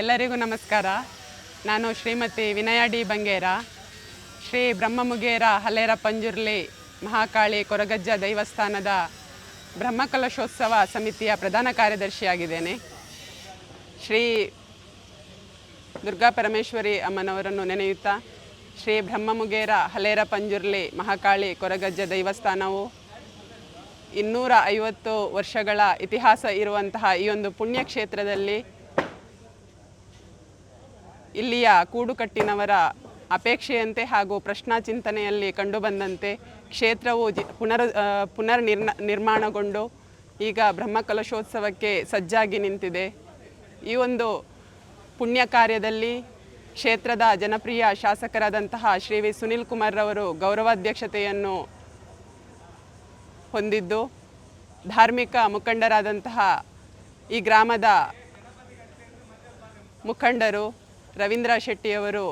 ಎಲ್ಲರಿಗೂ ನಮಸ್ಕಾರ. ನಾನು ಶ್ರೀಮತಿ ವಿನಯ ಡಿ ಬಂಗೇರ, ಶ್ರೀ ಬ್ರಹ್ಮಮುಗೇರ ಹಲೇರ ಪಂಜುರ್ಲಿ ಮಹಾಕಾಳಿ ಕೊರಗಜ್ಜ ದೈವಸ್ಥಾನದ ಬ್ರಹ್ಮಕಲಶೋತ್ಸವ ಸಮಿತಿಯ ಪ್ರಧಾನ ಕಾರ್ಯದರ್ಶಿಯಾಗಿದ್ದೇನೆ. ಶ್ರೀ ದುರ್ಗಾ ಪರಮೇಶ್ವರಿ ಅಮ್ಮನವರನ್ನು ನೆನೆಯುತ್ತಾ ಶ್ರೀ ಬ್ರಹ್ಮಮುಗೇರ ಹಲೇರ ಪಂಜುರ್ಲಿ ಮಹಾಕಾಳಿ ಕೊರಗಜ್ಜ ದೇವಸ್ಥಾನವು 250 ವರ್ಷಗಳ ಇತಿಹಾಸ ಇರುವಂತಹ ಈ ಒಂದು ಪುಣ್ಯಕ್ಷೇತ್ರದಲ್ಲಿ ಇಲ್ಲಿಯ ಕೂಡುಕಟ್ಟಿನವರ ಅಪೇಕ್ಷೆಯಂತೆ ಹಾಗೂ ಪ್ರಶ್ನಾಚಿಂತನೆಯಲ್ಲಿ ಕಂಡುಬಂದಂತೆ ಕ್ಷೇತ್ರವು ನಿರ್ಮಾಣಗೊಂಡು ಈಗ ಬ್ರಹ್ಮಕಲಶೋತ್ಸವಕ್ಕೆ ಸಜ್ಜಾಗಿ ನಿಂತಿದೆ. ಈ ಒಂದು ಪುಣ್ಯ ಕಾರ್ಯದಲ್ಲಿ ಕ್ಷೇತ್ರದ ಜನಪ್ರಿಯ ಶಾಸಕರಾದಂತಹ ಶ್ರೀ ವಿ ಸುನಿಲ್ ಕುಮಾರ್ ರವರು ಗೌರವಾಧ್ಯಕ್ಷತೆಯನ್ನು ಹೊಂದಿದ್ದು, ಧಾರ್ಮಿಕ ಮುಖಂಡರಾದಂತಹ ಈ ಗ್ರಾಮದ ಮುಖಂಡರು ರವೀಂದ್ರ ಶೆಟ್ಟಿಯವರು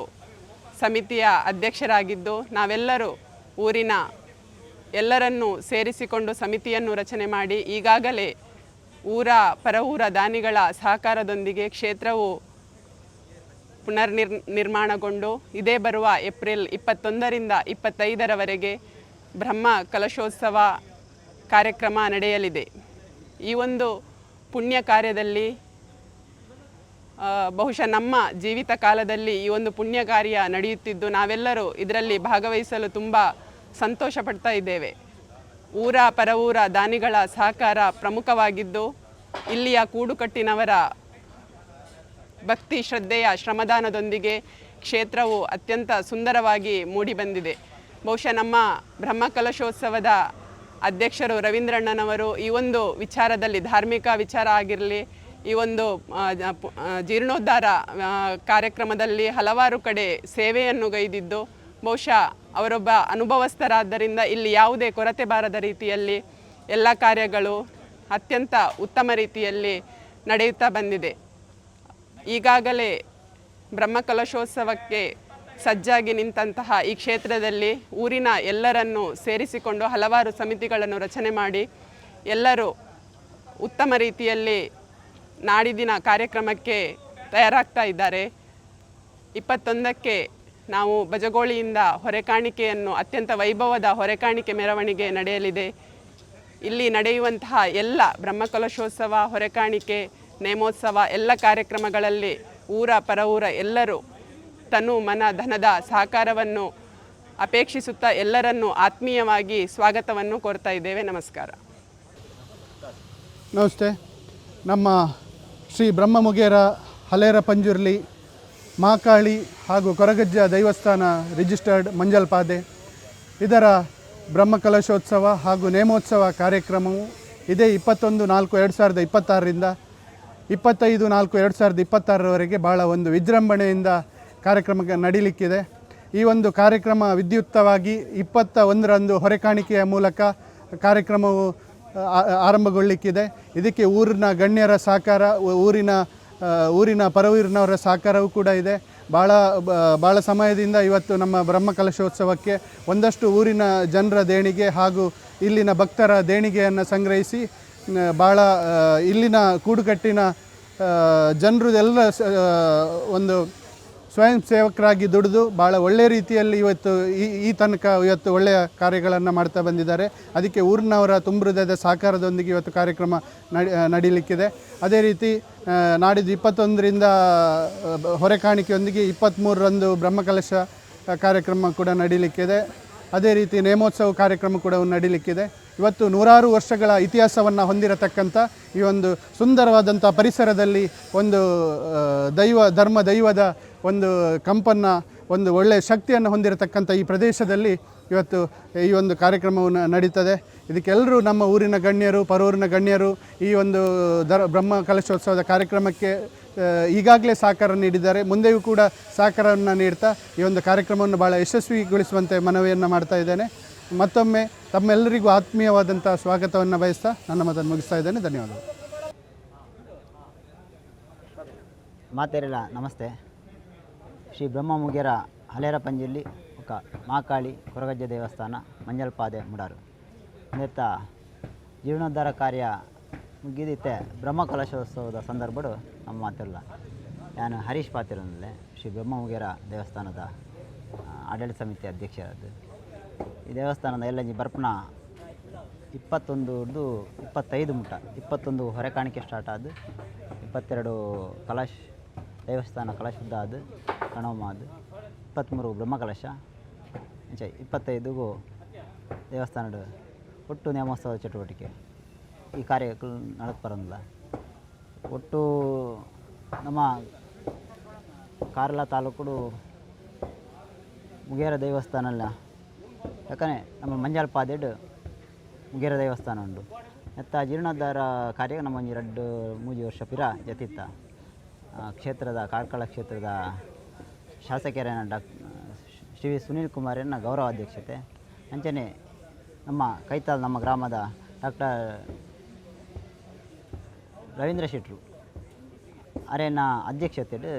ಸಮಿತಿಯ ಅಧ್ಯಕ್ಷರಾಗಿದ್ದು, ನಾವೆಲ್ಲರೂ ಊರಿನ ಎಲ್ಲರನ್ನೂ ಸೇರಿಸಿಕೊಂಡು ಸಮಿತಿಯನ್ನು ರಚನೆ ಮಾಡಿ ಈಗಾಗಲೇ ಪರವೂರ ದಾನಿಗಳ ಸಹಕಾರದೊಂದಿಗೆ ಕ್ಷೇತ್ರವು ನಿರ್ಮಾಣಗೊಂಡು ಇದೇ ಬರುವ ಏಪ್ರಿಲ್ 21ರಿಂದ 25ರವರೆಗೆ ಬ್ರಹ್ಮ ಕಲಶೋತ್ಸವ ಕಾರ್ಯಕ್ರಮ ನಡೆಯಲಿದೆ. ಈ ಒಂದು ಪುಣ್ಯ ಕಾರ್ಯದಲ್ಲಿ ಬಹುಶಃ ನಮ್ಮ ಜೀವಿತ ಕಾಲದಲ್ಲಿ ಈ ಒಂದು ಪುಣ್ಯ ಕಾರ್ಯ ನಡೆಯುತ್ತಿದ್ದು ನಾವೆಲ್ಲರೂ ಇದರಲ್ಲಿ ಭಾಗವಹಿಸಲು ತುಂಬ ಸಂತೋಷ ಪಡ್ತಾ ಇದ್ದೇವೆ. ಪರವೂರ ದಾನಿಗಳ ಸಹಕಾರ ಪ್ರಮುಖವಾಗಿದ್ದು, ಇಲ್ಲಿಯ ಕೂಡುಕಟ್ಟಿನವರ ಭಕ್ತಿ ಶ್ರದ್ಧೆಯ ಶ್ರಮದಾನದೊಂದಿಗೆ ಕ್ಷೇತ್ರವು ಅತ್ಯಂತ ಸುಂದರವಾಗಿ ಮೂಡಿಬಂದಿದೆ. ಬಹುಶಃ ನಮ್ಮ ಬ್ರಹ್ಮಕಲಶೋತ್ಸವದ ಅಧ್ಯಕ್ಷರು ರವೀಂದ್ರಣ್ಣನವರು ಈ ಒಂದು ವಿಚಾರದಲ್ಲಿ, ಧಾರ್ಮಿಕ ವಿಚಾರ ಆಗಿರಲಿ, ಈ ಒಂದು ಜೀರ್ಣೋದ್ಧಾರ ಕಾರ್ಯಕ್ರಮದಲ್ಲಿ ಹಲವಾರು ಕಡೆ ಸೇವೆಯನ್ನು ಗೈದಿದ್ದು, ಬಹುಶಃ ಅವರೊಬ್ಬ ಅನುಭವಸ್ಥರಾದ್ದರಿಂದ ಇಲ್ಲಿ ಯಾವುದೇ ಕೊರತೆ ಬಾರದ ರೀತಿಯಲ್ಲಿ ಎಲ್ಲ ಕಾರ್ಯಗಳು ಅತ್ಯಂತ ಉತ್ತಮ ರೀತಿಯಲ್ಲಿ ನಡೆಯುತ್ತಾ ಬಂದಿದೆ. ಈಗಾಗಲೇ ಬ್ರಹ್ಮಕಲಶೋತ್ಸವಕ್ಕೆ ಸಜ್ಜಾಗಿ ನಿಂತಹ ಈ ಕ್ಷೇತ್ರದಲ್ಲಿ ಊರಿನ ಎಲ್ಲರನ್ನು ಸೇರಿಸಿಕೊಂಡು ಹಲವಾರು ಸಮಿತಿಗಳನ್ನು ರಚನೆ ಮಾಡಿ ಎಲ್ಲರೂ ಉತ್ತಮ ರೀತಿಯಲ್ಲಿ ನಾಡಿದಿನ ಕಾರ್ಯಕ್ರಮಕ್ಕೆ ತಯಾರಾಗ್ತಾ ಇದ್ದಾರೆ. 21ಕ್ಕೆ ನಾವು ಬಜಗೋಳಿಯಿಂದ ಹೊರೆಕಾಣಿಕೆಯನ್ನು, ಅತ್ಯಂತ ವೈಭವದ ಹೊರೆಕಾಣಿಕೆ ಮೆರವಣಿಗೆ ನಡೆಯಲಿದೆ. ಇಲ್ಲಿ ನಡೆಯುವಂತಹ ಎಲ್ಲ ಬ್ರಹ್ಮಕಲಶೋತ್ಸವ, ಹೊರೆಕಾಣಿಕೆ, ನೇಮೋತ್ಸವ ಎಲ್ಲ ಕಾರ್ಯಕ್ರಮಗಳಲ್ಲಿ ಪರವೂರ ಎಲ್ಲರೂ ತನು ಮನ ಧನದ ಸಹಕಾರವನ್ನು ಅಪೇಕ್ಷಿಸುತ್ತಾ ಎಲ್ಲರನ್ನೂ ಆತ್ಮೀಯವಾಗಿ ಸ್ವಾಗತವನ್ನು ಕೋರ್ತಾ ಇದ್ದೇವೆ. ನಮಸ್ಕಾರ. ನಮಸ್ತೆ. ನಮ್ಮ ಶ್ರೀ ಬ್ರಹ್ಮಮುಗೇರ ಹಲೇರ ಪಂಜುರ್ಲಿ ಮಹಾಕಾಳಿ ಹಾಗೂ ಕೊರಗಜ್ಜ ದೈವಸ್ಥಾನ ರಿಜಿಸ್ಟರ್ಡ್ ಮಂಜಲ್ಪಾದೆ ಇದರ ಬ್ರಹ್ಮಕಲಶೋತ್ಸವ ಹಾಗೂ ನೇಮೋತ್ಸವ ಕಾರ್ಯಕ್ರಮವು ಇದೇ 21/4/2026ರಿಂದ 25/4/2026ರವರೆಗೆ ಭಾಳ ಒಂದು ವಿಜೃಂಭಣೆಯಿಂದ ಕಾರ್ಯಕ್ರಮ ನಡೀಲಿಕ್ಕಿದೆ. ಈ ಒಂದು ಕಾರ್ಯಕ್ರಮ ವಿದ್ಯುಕ್ತವಾಗಿ 21ರಂದು ಹೊರೆಕಾಣಿಕೆಯ ಮೂಲಕ ಕಾರ್ಯಕ್ರಮವು ಆರಂಭಗೊಳ್ಳಿಕ್ಕಿದೆ. ಇದಕ್ಕೆ ಊರಿನ ಗಣ್ಯರ ಸಹಕಾರ, ಊರಿನ ಪರವೂರಿನವರ ಸಹಕಾರವೂ ಕೂಡ ಇದೆ. ಭಾಳ ಸಮಯದಿಂದ ಇವತ್ತು ನಮ್ಮ ಬ್ರಹ್ಮಕಲಶೋತ್ಸವಕ್ಕೆ ಒಂದಷ್ಟು ಊರಿನ ಜನರ ದೇಣಿಗೆ ಹಾಗೂ ಇಲ್ಲಿನ ಭಕ್ತರ ದೇಣಿಗೆಯನ್ನು ಸಂಗ್ರಹಿಸಿ ಇಲ್ಲಿನ ಕೂಡುಕಟ್ಟಿನ ಜನರು ಎಲ್ಲ ಒಂದು ಸ್ವಯಂ ಸೇವಕರಾಗಿ ದುಡಿದು ಭಾಳ ಒಳ್ಳೆಯ ರೀತಿಯಲ್ಲಿ ಈ ತನಕ ಒಳ್ಳೆಯ ಕಾರ್ಯಗಳನ್ನು ಮಾಡ್ತಾ ಬಂದಿದ್ದಾರೆ. ಅದಕ್ಕೆ ಊರಿನವರ ತುಂಬ ಹೃದಯದ ಸಹಕಾರದೊಂದಿಗೆ ಇವತ್ತು ಕಾರ್ಯಕ್ರಮ ನಡೀಲಿಕ್ಕಿದೆ. ಅದೇ ರೀತಿ ನಾಡಿದ್ದು 21ರಿಂದ ಹೊರೆಕಾಣಿಕೆಯೊಂದಿಗೆ 23ರಂದು ಬ್ರಹ್ಮಕಲಶ ಕಾರ್ಯಕ್ರಮ ಕೂಡ ನಡೀಲಿಕ್ಕಿದೆ. ಅದೇ ರೀತಿ ನೇಮೋತ್ಸವ ಕಾರ್ಯಕ್ರಮ ಕೂಡ ನಡೀಲಿಕ್ಕಿದೆ. ಇವತ್ತು 100 ವರ್ಷಗಳ ಇತಿಹಾಸವನ್ನು ಹೊಂದಿರತಕ್ಕಂಥ ಈ ಒಂದು ಸುಂದರವಾದಂಥ ಪರಿಸರದಲ್ಲಿ ಒಂದು ದೈವದ ಒಂದು ಕಂಪನ್ನು, ಒಂದು ಒಳ್ಳೆಯ ಶಕ್ತಿಯನ್ನು ಹೊಂದಿರತಕ್ಕಂಥ ಈ ಪ್ರದೇಶದಲ್ಲಿ ಇವತ್ತು ಈ ಒಂದು ಕಾರ್ಯಕ್ರಮವು ನಡೀತದೆ. ಇದಕ್ಕೆಲ್ಲರೂ ನಮ್ಮ ಊರಿನ ಗಣ್ಯರು, ಪರವೂರಿನ ಗಣ್ಯರು ಈ ಒಂದು ಬ್ರಹ್ಮಕಲಶೋತ್ಸವದ ಕಾರ್ಯಕ್ರಮಕ್ಕೆ ಈಗಾಗಲೇ ಸಹಕಾರ ನೀಡಿದ್ದಾರೆ. ಮುಂದೆಯೂ ಕೂಡ ಸಹಕಾರವನ್ನು ನೀಡ್ತಾ ಈ ಒಂದು ಕಾರ್ಯಕ್ರಮವನ್ನು ಭಾಳ ಯಶಸ್ವಿಗೊಳಿಸುವಂತೆ ಮನವಿಯನ್ನು ಮಾಡ್ತಾ ಇದ್ದೇನೆ. ಮತ್ತೊಮ್ಮೆ ತಮ್ಮೆಲ್ಲರಿಗೂ ಆತ್ಮೀಯವಾದಂಥ ಸ್ವಾಗತವನ್ನು ಬಯಸ್ತಾ ನನ್ನ ಮಾತನ್ನು ಮುಗಿಸ್ತಾ ಇದ್ದೇನೆ. ಧನ್ಯವಾದಗಳು. ಮಾತೇರಿಲ್ಲ. ನಮಸ್ತೆ. ಶ್ರೀ ಬ್ರಹ್ಮಮುಗೇರ ಹಲೇರ ಪಂಜುರ್ಲಿ ಮಹಾಕಾಳಿ ಕೊರಗಜ್ಜ ದೇವಸ್ಥಾನ ಮಂಜಲ್ಪಾದೆ ಮುಡಾರು ನೆತ್ತ ಜೀರ್ಣೋದ್ಧಾರ ಕಾರ್ಯ ಮುಗಿದಿತ್ತೆ ಬ್ರಹ್ಮಕಲಶೋತ್ಸವದ ಸಂದರ್ಭಡು ನಮ್ಮ ಮಾತಿಲ್ಲ. ನಾನು ಹರೀಶ್ ಪಾತಿರೊಂದಲೆ ಶ್ರೀ ಬ್ರಹ್ಮಮುಗೇರ ದೇವಸ್ಥಾನದ ಆಡಳಿತ ಸಮಿತಿ ಅಧ್ಯಕ್ಷರಾದ. ಈ ದೇವಸ್ಥಾನದ ಎಲ್ಲಂಜಿ ಬರ್ಪಣ 21 25 ಮುಟ 21 ಹೊರೆ ಕಾಣಿಕೆ ಸ್ಟಾರ್ಟ್ ಆದ, 22 ಕಲಶ್ ದೇವಸ್ಥಾನ ಕಲಶ ಶುದ್ಧ ಆದ ಕಣೋಮ ಆದ, 23 ಬ್ರಹ್ಮಕಲಶ 25 ದೇವಸ್ಥಾನದ ಒಟ್ಟು ನೇಮೋತ್ಸವದ ಚಟುವಟಿಕೆ ಈ ಕಾರ್ಯಗಳು ನಡೆದು ಬರೋದಿಲ್ಲ. ಒಟ್ಟು ನಮ್ಮ ಕಾರ್ಲ ತಾಲೂಕು ಮುಗೇರ ದೇವಸ್ಥಾನ ಅಲ್ಲ, ಯಾಕಂದರೆ ನಮ್ಮ ಮಂಜಾಲ್ ಪಾದೆಡ್ ಮುಗೇರ ದೇವಸ್ಥಾನ ಉಂಟು. ಮತ್ತು ಜೀರ್ಣೋದ್ಧಾರ ಕಾರ್ಯ ನಮ್ಮ 2-3 ವರ್ಷ ಪಿರ ಜತಿತ್ತ ಕ್ಷೇತ್ರದ ಕಾರ್ಕಳ ಕ್ಷೇತ್ರದ ಶಾಸಕರ ಶ್ರೀ ಸುನೀಲ್ ಕುಮಾರನ ಗೌರವ ಅಧ್ಯಕ್ಷತೆ ಅಂಚನೆ ನಮ್ಮ ಕೈತಾಲ್ ನಮ್ಮ ಗ್ರಾಮದ ಡಾಕ್ಟರ್ ರವೀಂದ್ರ ಶೆಟ್ಟರು ಅರೇನ ಅಧ್ಯಕ್ಷತೆಯಲ್ಲಿ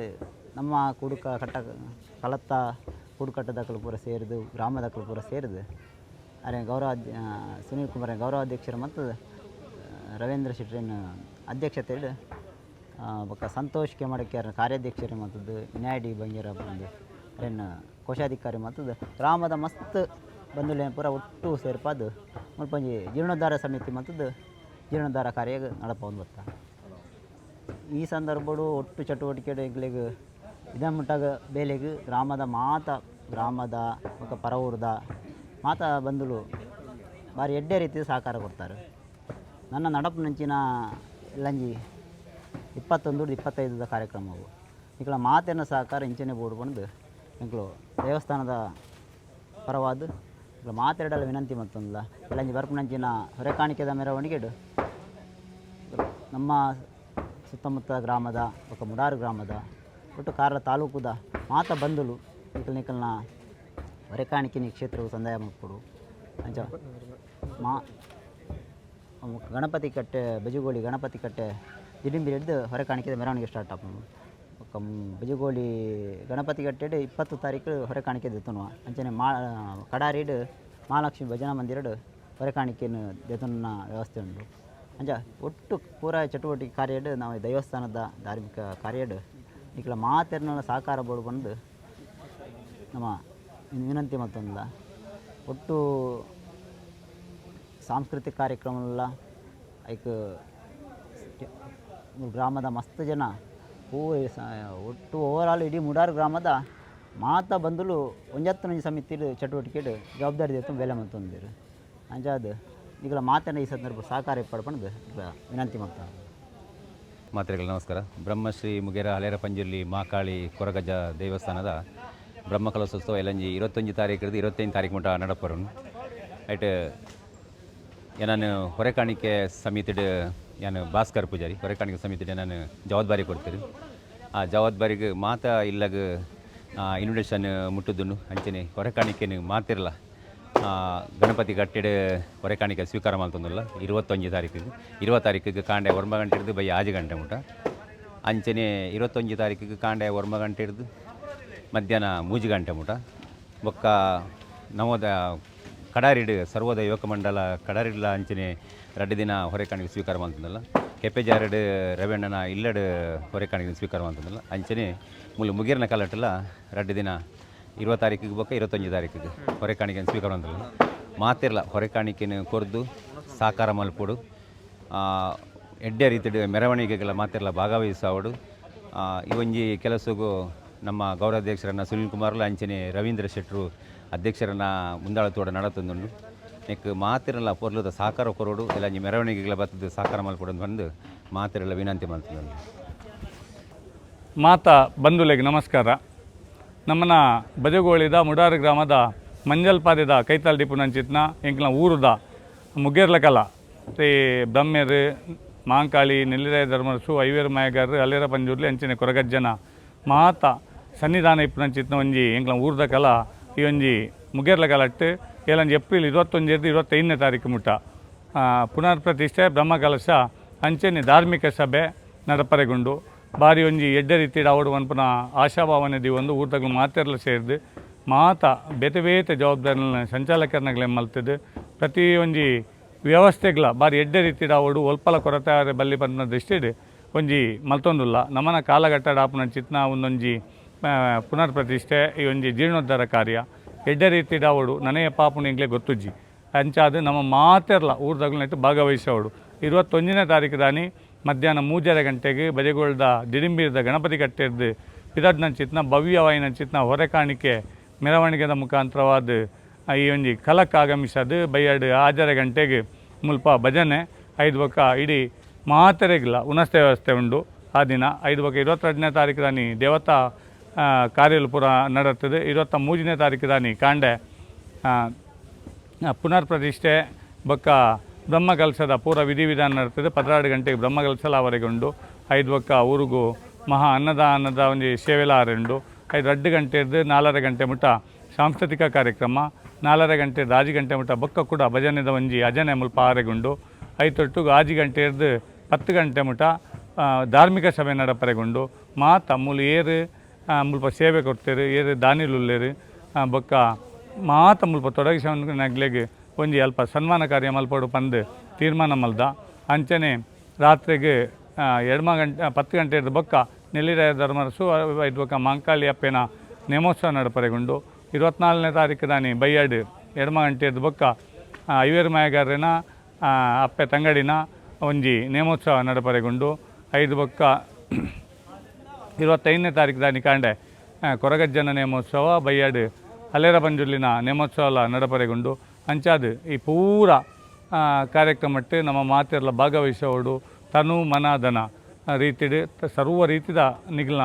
ನಮ್ಮ ಕುಡುಕ ಕಟ್ಟ ಕಲತ್ತ ಕುಡುಕಟ್ಟದಕ್ಕಲು ಪೂರ ಸೇರಿದು ಗ್ರಾಮದಕ್ಕಲು ಪೂರ ಸೇರಿದು ಅರೆ ಸುನೀಲ್ ಕುಮಾರ್ ಗೌರವಾಧ್ಯಕ್ಷರು ಮತ್ತು ರವೀಂದ್ರ ಶೆಟ್ಟರಿನ ಅಧ್ಯಕ್ಷತೆಯಲ್ಲಿ ಬೊಕ್ಕ ಸಂತೋಷ್ ಕೆಮಡಕ್ಯಾರ ಕಾರ್ಯಾಧ್ಯಕ್ಷರು ಮತ್ತದು ವಿನಾಯಡಿ ಬಂಗೇರ ಬಂದು ಅರೇನು ಕೋಶಾಧಿಕಾರಿ ಮತ್ತದು ಗ್ರಾಮದ ಮಸ್ತ್ ಬಂಧುಲೇನ ಪೂರ ಒಟ್ಟು ಸೇರ್ಪಾದು ಮುಲ್ಪಂಜಿ ಜೀರ್ಣೋದ್ಧಾರ ಸಮಿತಿ ಮತ್ತದು ಜೀರ್ಣೋದ್ಧಾರ ಕಾರ್ಯ ನಡಪೊಂದು ಬರ್ತಾ. ಈ ಸಂದರ್ಭಡು ಒಟ್ಟು ಚಟುವಟಿಕೆಗಳಿಗೆ ಇದ ಮುಟ್ಟಾಗ ಬೇಲೆಗೆ ಗ್ರಾಮದ ಮತ್ತು ಪರವೂರದ ಮಾತಾ ಬಂಧುಗಳು ಭಾರಿ ಎಡ್ಡೆ ರೀತಿಯ ಸಹಕಾರ ಕೊಡ್ತಾರೆ. ನನ್ನ ನಡಪಿನಂಚಿನ ಎಲ್ಲಂಜಿ 21-25 ಕಾರ್ಯಕ್ರಮವು ಈಗಲ ಮಾತಿನ ಸಹಕಾರ ಇಂಚನೆ ಬೋರ್ಡ್ ಬಂದು ಇಂಕಲು ದೇವಸ್ಥಾನದ ಪರವಾದ ಈಗ ಮಾತಾಡಲು ವಿನಂತಿ ಮತ್ತೊಂದಿಲ್ಲ. ಎಲ್ಲಂಜಿ ಬರ್ಪನಂಚಿನ ಹೊರೆ ಕಾಣಿಕೆದ ಮೆರವಣಿಗೆಡು ನಮ್ಮ ಸುತ್ತಮುತ್ತ ಗ್ರಾಮದ ఒక ಮುಡಾರು ಗ್ರಾಮದ ಒಟ್ಟು ಕಾರ್ಲ ತಾಲೂಕುದ ಮಾತ ಬಂಧುಲು ನಿಕಲ್ನ ಹೊರೆ ಕಾಣಿಕೆ ಕ್ಷೇತ್ರವು ಸಂದಾಯ ಮಾಡಿಕೊಡು ಅಂಚ ಗಣಪತಿ ಕಟ್ಟೆ ಬಜುಗೋಳಿ ಗಣಪತಿ ಕಟ್ಟೆ ದಿಡಿಂಬಿ ಹಿಡಿದು ಹೊರೆ ಕಾಣಿಕೆದ ಮೆರವಣಿಗೆ ಸ್ಟಾರ್ಟ್ ಆಪನು. ಬಜುಗೋಳಿ ಗಣಪತಿ ಕಟ್ಟೆ 20 ತಾರೀಕು ಹೊರೆ ಕಾಣಿಕೆ ದೆತುನು ಅಂಚನೆ ಕಡಾರಿಡು ಮಹಾಲಕ್ಷ್ಮಿ ಭಜನಾ ಮಂದಿರಡು ಹೊರೆ ಕಾಣಿಕೆಯನ್ನು ದೆತುನ ವ್ಯವಸ್ಥೆ ಉಂಟು. ಅಂಚ ಒಟ್ಟು ಪೂರ ಚಟುವಟಿಕೆ ಕಾರ್ಯಡ್ ನಾವು ದೇವಸ್ಥಾನದ ಧಾರ್ಮಿಕ ಕಾರ್ಯಡ್ ಈಗಲ ಮಾತೆರ್ನ ಸಹಕಾರ ಬೋರ್ಡ್ ಬಂದು ನಮ್ಮ ವಿನಂತಿ ಮತ್ತೊಂದಿಲ್ಲ. ಒಟ್ಟು ಸಾಂಸ್ಕೃತಿಕ ಕಾರ್ಯಕ್ರಮಲ್ಲ ಐಕ್ ಗ್ರಾಮದ ಮಸ್ತ್ ಜನ ಒಟ್ಟು ಓವರಾಲ್ ಇಡೀ ಮುಡಾರು ಗ್ರಾಮದ ಮಾತ ಬಂದಲು 19 ಸಮಿತಿ ಚಟುವಟಿಕೆ ಜವಾಬ್ದಾರಿ ದೇತು ಬೆಲೆ ಮತ್ತೊಂದಿರು ಅಂಜಾದ ಈಗಲ ಮಾತನ್ನ ಈ ಸಂದರ್ಭ ಸಹಕಾರ ಪಡ್ಕೊಂಡು ವಿನಂತಿ ಮಾಡ್ತಾರೆ. ಮಾತ್ರೆಗಳು ನಮಸ್ಕಾರ. ಬ್ರಹ್ಮಶ್ರೀ ಮುಗೇರ ಹಲೇರ ಪಂಜುರ್ಲಿ ಮಾಕಾಳಿ ಕೊರಗಜ್ಜ ದೇವಸ್ಥಾನದ ಬ್ರಹ್ಮಕಲಶೋತ್ಸವ ಎಲ್ಲಂಜಿ 21 ತಾರೀಕು 25 ತಾರೀಕು ಮುಟ ನಡಪರು ಐಟ್ ನಾನು ಹೊರೆ ಕಾಣಿಕೆ ಸಮಿತಿಡ್ ನಾನು ಭಾಸ್ಕರ್ ಪೂಜಾರಿ ಹೊರೆ ಕಾಣಿಕೆ ಸಮಿತಿಡ್ ನಾನು ಜವಾಬ್ದಾರಿ ಕೊಡ್ತೀರಿ. ಆ ಜವಾಬ್ದಾರಿಗೆ ಮಾತ ಇಲ್ಲಾಗ ಇನ್ವಿಟೇಷನ್ ಮುಟ್ಟುದುಂಡು ಅಂಚನೆ ಹೊರೆ ಕಾಣಿಕೆನು ಮಾತಿರಲ್ಲ ಗಣಪತಿ ಕಟ್ಟೆಡ್ ಹೊರೆ ಕಾಣಿಕೆ ಸ್ವೀಕಾರ ಮಾಡ್ತಂದಿಲ್ಲ 21 ತಾರೀಕಿಗೆ 20 ತಾರೀಕಿಗೆ ಕಾಂಡೆ 1 ಗಂಟೆ ಹಿಡಿದು ಬೈ 6 ಗಂಟೆ ಮುಟ ಅಂಚನೆ 21 ತಾರೀಕಿಗೆ ಕಾಂಡೆ 1 ಗಂಟೆ ಹಿಡಿದು ಮಧ್ಯಾಹ್ನ 3 ಗಂಟೆ ಮುಟ ಬೊಕ್ಕ ನವೋದ ಕಡಾರಿಡು ಸರ್ವೋದಯ ಯುವಕ ಮಂಡಲ ಕಡಾರಿಡ್ಲ ಅಂಚನೆ 2 ದಿನ ಹೊರೆ ಕಾಣಿಕೆ ಸ್ವೀಕಾರ ಮಾಡ್ತಂದಿಲ್ಲ. ಕೆಪ್ಪೆಜಾರಡು ರವಣ್ಣನ ಇಲ್ಲಡ್ ಹೊರೆ ಕಾಣಿಕೆ ಸ್ವೀಕಾರ ಮಾಡ್ತಂದಿಲ್ಲ ಅಂಚನೆ ಮುಗೇರ್ನ ಕಾಲಟ್ಟಲ್ಲ 2 ದಿನ 20 ತಾರೀಕಿಗೆ ಬೊಕ್ಕ 21 ತಾರೀಕಿಗೆ ಹೊರೆ ಕಾಣಿಕೆಯನ್ನು ಸ್ವೀಕಾರ ಮಾಡ್ತಲ್ಲ. ಮಾತಿರಲ್ಲ ಹೊರೆ ಕಾಣಿಕೆಯನ್ನು ಕೊರ್ದು ಸಾಕಾರ ಮಲ್ಪೋಡು ಎಡ್ಡೆ ರೀತಿಯ ಮೆರವಣಿಗೆಗಳ ಮಾತಿರಲ್ಲ ಭಾಗವಹಿಸೋಡು ಇವೊಂಜಿ ಕೆಲಸಗೂ ನಮ್ಮ ಗೌರವಾಧ್ಯಕ್ಷರನ್ನ ಸುನೀಲ್ ಕುಮಾರ್ಲ ಅಂಚನೆ ರವೀಂದ್ರ ಶೆಟ್ಟರು ಅಧ್ಯಕ್ಷರನ್ನ ಮುಂದಾಳತೋಡ ನಡತೊಂದುಂಡು ನೆಕ್ ಮಾತಿರಲ್ಲ ಪೊರ್ಲದ ಸಹಕಾರ ಕೊರೋಡು ಎಲ್ಲ ಮೆರವಣಿಗೆಗಳ ಬತ್ತದ ಸಹಕಾರ ಮಲ್ಪಡೋದು ಬಂದು ಮಾತಿರಲ್ಲ ವಿನಂತಿ ಮಾಡ್ತೀನಿ. ಮಾತಾ ಬಂಧುಲೆಗೆ ನಮಸ್ಕಾರ. ನಮ್ಮನ ಬಜಗೋಳಿದ ಮುಡಾರು ಗ್ರಾಮದ ಮಂಜಲ್ಪಾದೆದ ಕೈತಾಲ್ ಡಿಪುನಂಚಿತ್ನ ಎಂಕ್ಲ ಊರುದ ಮುಗೇರ್ಲಕಲ ಶ್ರೀ ಬ್ರಹ್ಮೇರು ಮಾಂಕಾಳಿ ನೆಲ್ಲಿರಾಯ ಧರ್ಮರಸು ಐವೇರು ಮಾಯಗಾರರು ಹಲೇರ ಪಂಜೂರ್ಲಿ ಅಂಚನೆ ಕೊರಗಜ್ಜನ ಮಾತ ಸನ್ನಿಧಾನ ಇಪ್ಪುನಂಚಿತ್ನ ಒಂಜಿ ಎಂಕ್ಲ ಊರದ ಕಲ ಈ ಒಂಜಿ ಮುಗೇರ್ಲ ಕಲಟ್ಟು ಏಲಂಜಿ ಏಪ್ರಿಲ್ 21-25 ತಾರೀಕು ಮುಟ ಪುನರ್ ಪ್ರತಿಷ್ಠೆ ಬ್ರಹ್ಮಕಲಶ ಅಂಚನೆ ಧಾರ್ಮಿಕ ಸಭೆ ನಡಪರೆಗುಂಡು ಬಾರಿ ಒಂಜಿ ಎಡ್ಡೆ ರೀತಿಯ ಅವಡು ಪುನಃ ಆಶಾಭಾವನೆದಿ ಒಂದು ಊಟಗಳು ಮಾತೆರ್ಲ ಸೇರಿದು ಮಾತ ಬೇತೆ ಬೇತೆ ಜವಾಬ್ದಾರಿನ ಸಂಚಾಲಕರನ್ನೆಲ್ಲ ಮಲ್ತದ್ದು ಪ್ರತಿ ಒಂಜಿ ವ್ಯವಸ್ಥೆಗಳ ಬಾರಿ ಎಡ್ಡೆ ರೀತಿಯ ಅವಡು ಒಲ್ಪಲ ಕೊರತೆ ಬಲ್ಲಿ ಬಂದ ದೃಷ್ಟಿಡ್ ಒಂಜಿ ಮಲ್ತೊಂದುಲ್ಲ ನಮ್ಮನ ಕಾಲಘಟ್ಟ ಆಪುನಂಚಿತ್ನ ಒಂದೊಂಜಿ ಪುನರ್ ಪ್ರತಿಷ್ಠೆ ಈ ಒಂಜಿ ಜೀರ್ಣೋದ್ಧಾರ ಕಾರ್ಯ ಎಡ್ಡೆ ರೀತಿಡ ಅವಡು ನನಯ ಪಾಪುನ ಇಂಗ್ಲೇ ಗೊತ್ತುಜ್ಜಿ ಅಂಚಾದು ನಮ್ಮ ಮಾತೆರ್ಲ ಊರ್ದಾಗ್ಲೂ ಭಾಗವಹಿಸೋಡು 21ನೇ ತಾರೀಕು ದಾನಿ ಮಧ್ಯಾಹ್ನ 3:30 ಗಂಟೆಗೆ ಬಜೆಗೋಳದ ದಿಡಿಂಬಿರದ ಗಣಪತಿ ಕಟ್ಟೆದ್ದು ಪಿದಡ್ನಂಚಿತ್ನ ಭವ್ಯವಾಯಿನಂಚಿತ್ನ ಹೊರೆ ಕಾಣಿಕೆ ಮೆರವಣಿಗೆದ ಮುಖಾಂತರವಾದ ಈ ಒಂಜಿ ಕಲಕ್ಕೆ ಆಗಮಿಸದು ಬೈಯಡು 6:30 ಗಂಟೆಗೆ ಮುಲ್ಪ ಭಜನೆ 5 ಬೊಕ್ಕ ಇಡೀ ಮಾತೆರೆಗಿಲ್ಲ ಉನಸ್ತೆ ವ್ಯವಸ್ಥೆ ಉಂಡು ಆ ದಿನ 5 ಬೊಕ್ಕ 22ನೇ ತಾರೀಕು ದಾನಿ ದೇವತಾ ಕಾರ್ಯಲು ಪೂರ ನಡೀತದೆ 23ನೇ ತಾರೀಕು ದಾನಿ ಕಾಂಡೆ ಪುನರ್ ಪ್ರತಿಷ್ಠೆ ಬೊಕ್ಕ ಬ್ರಹ್ಮಕಲಸದ ಪೂರ ವಿಧಿವಿಧಾನ ನಡೀತದೆ 12 ಗಂಟೆಗೆ ಬ್ರಹ್ಮಕಲಸಲವರೆಗೆ ಉಂಡು 5 ಬೊಕ್ಕ ಊರಿಗೂ ಮಹಾ ಅನ್ನದಾನದ ಒಂಜಿ ಸೇವೆಲಾರುಂಡು 2 ಗಂಟೆದು 4 ಗಂಟೆ ಮುಟ ಸಾಂಸ್ಕೃತಿಕ ಕಾರ್ಯಕ್ರಮ 4 ಗಂಟೆ 6 ಗಂಟೆ ಮುಟ ಬೊಕ್ಕ ಕೂಡ ಭಜನೆದ ಒಂಜಿ ಅಜನೆ ಮುಲ್ಪ ಆರೆಗುಂಡು 5 6 ಗಂಟೆದು 10 ಗಂಟೆ ಮುಟ ಧಾರ್ಮಿಕ ಸಭೆ ನಡಪರೆಗುಂಡು ಮಾತ ಮೂಲು ಏರು ಮುಲ್ಪ ಸೇವೆ ಕೊಡ್ತೇರು ಏರು ದಾನಿಲುಲ್ಲೇರು ಬೊಕ್ಕ ಮಾತ ಮುಲ್ಪ ತೊಡಗಿಸ ನಗ್ಲೆಗೆ ಒಂಜಿ ಅಲ್ಪ ಸನ್ಮಾನ ಕಾರ್ಯ ಮಲ್ಪಡು ಪಂದು ತೀರ್ಮಾನ ಮಲ್ದ ಅಂಚನೆ ರಾತ್ರಿಗೆ 10 ಗಂಟೆ ಬೊಕ್ಕ ನೆಲ್ಲಿರಾಯ ಧರ್ಮರಸು 5 ಬೊಕ್ಕ ಮಾಂಕಾಳಿ ಅಪ್ಪೆನ ನೇಮೋತ್ಸವ ನಡಪರೆಗುಂಡು 24ನೇ ತಾರೀಕು ದಾನಿ ಬೈಯಾಡು 2 ಗಂಟೆ ಬೊಕ್ಕ ಐವೇರು ಮಾಯಗಾರನ ಅಪ್ಪೆ ತಂಗಡಿನ ಒಂಜಿ ನೇಮೋತ್ಸವ ನಡಪರೆಗುಂಡು 5 ಬೊಕ್ಕ 25ನೇ ತಾರೀಕು ದಾನಿ ಕಾಂಡೆ ಕೊರಗಜ್ಜನ ನೇಮೋತ್ಸವ ಬೈಯಾಡು ಹಲೇರ ಪಂಜುರ್ಲಿನ ನೇಮೋತ್ಸವ ನಡಪರೆಗುಂಡು ಅಂಚಾದು ಈ ಪೂರ ಕಾರ್ಯಕ್ರಮಟ್ಟು ನಮ್ಮ ಮಾತೆರ್ಲ ಭಾಗವಹಿಸೋಡು ತನು ಮನ ಧನ ರೀತಿಡ್ ಸರ್ವ ರೀತಿದ ನಿಗ್ಲನ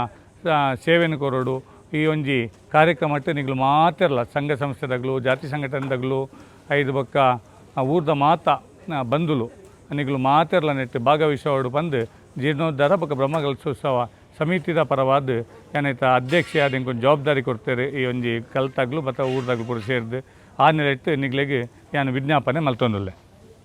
ಸೇವೆನ ಕೊರೋಡು ಈ ಒಂಜಿ ಕಾರ್ಯಕ್ರಮಟ್ಟು ನಿಗ್ಲು ಮಾತೆರ್ಲ ಸಂಘ ಸಂಸ್ಥೆದಾಗಲು ಜಾತಿ ಸಂಘಟನೆದಾಗಲು 5 ಬೊಕ್ಕ ಊರ್ದ ಮಾತ ಬಂದುಲು ನಿಗ್ಲು ಮಾತೆರ್ಲ ನೆಟ್ಟು ಭಾಗವಹಿಸೋಡು ಬಂದು ಜೀರ್ಣೋದ್ಧಾರ ಬೊಕ್ಕ ಬ್ರಹ್ಮಕಲಸೋತ್ಸವ ಸಮಿತಿದ ಪರವಾದ ಏನೈತ ಅಧ್ಯಕ್ಷೆ ಆದ ಇಂಕೊಂದು ಜವಾಬ್ದಾರಿ ಕೊಡ್ತೇವೆ ಈ ಒಂಜಿ ಕಲ್ತಾಗ್ಲು ಮತ್ತು ಊರ್ದಾಗ್ಲು ಪೂರ ಸೇರಿದು ಆ ನೆಲೆಟ್ಟು ನಿಗ್ಲೆಗೆ ಏನು ವಿಜ್ಞಾಪನೆ ಮಲ್ತೊಂದುಲ್ಲೆ.